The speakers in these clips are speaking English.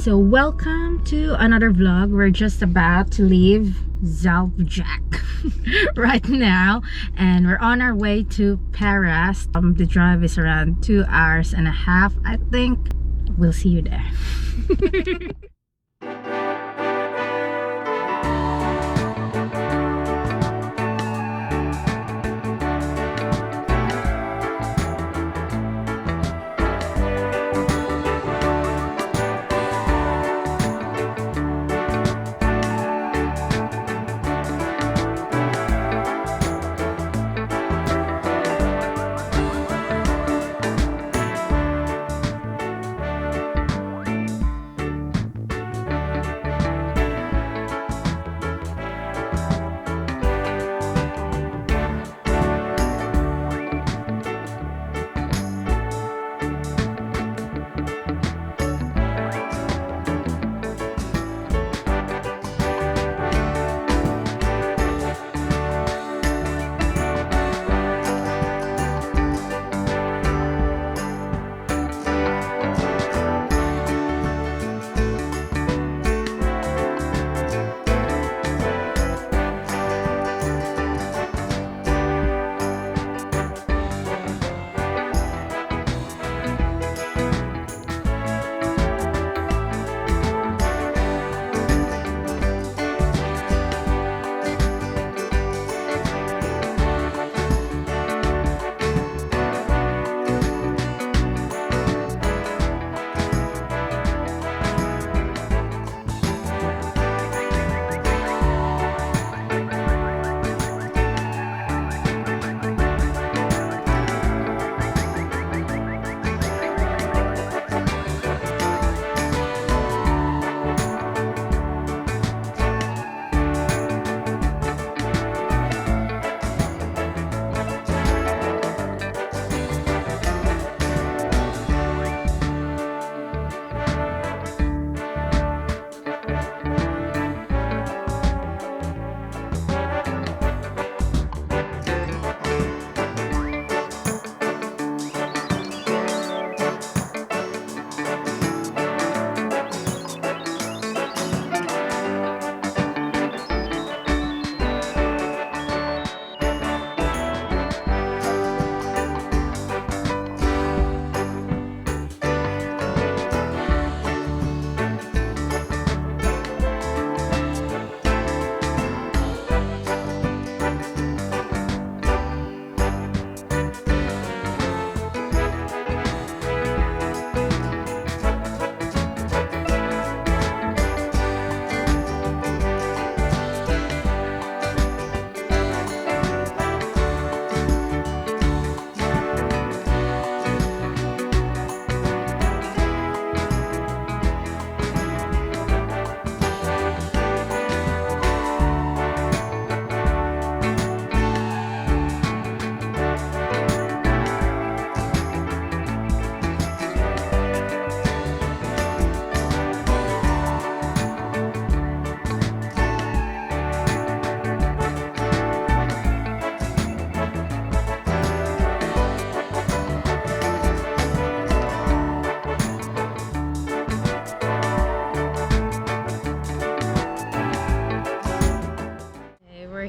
So welcome to another vlog. We're just about to leave Zalbjak right now, and we're on our way to Perast. The drive is around 2.5 hours, I think. We'll see you there.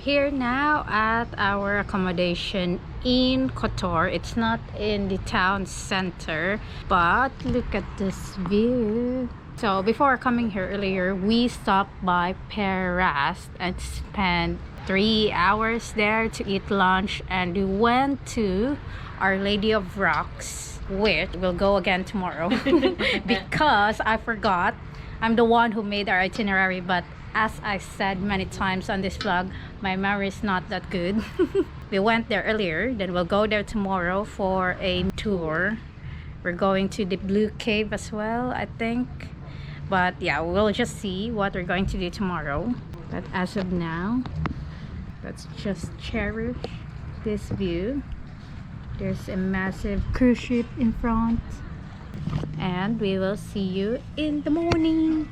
Here now at our accommodation in Kotor. It's not in the town center, but look at this view. So before coming here earlier, we stopped by Perast and spent 3 hours there to eat lunch, and we went to Our Lady of Rocks, which we'll go again tomorrow because I forgot. I'm the one who made our itinerary, but as I said many times on this vlog, my memory is not that good. We went there earlier, then we'll go there tomorrow for a tour. We're going to the Blue Cave as well, I think. But yeah, we'll just see what we're going to do tomorrow. But as of now, let's just cherish this view. There's a massive cruise ship in front, and we will see you in the morning.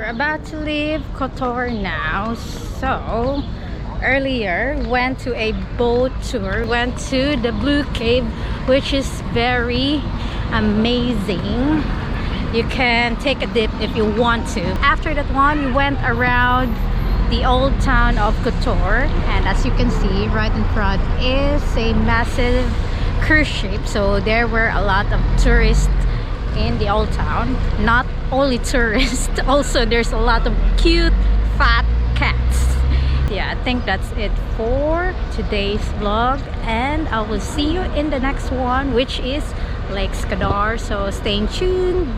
about to leave Kotor now. So earlier went to a boat tour, went to the Blue Cave, which is very amazing. You can take a dip if you want to. After that one, we went around the old town of Kotor, and as you can see right in front is a massive cruise ship. So there were a lot of tourists in the old town. Not only tourists, also there's a lot of cute fat cats. Yeah, I think that's it for today's vlog, and I will see you in the next one, which is Lake Skadar. So stay tuned.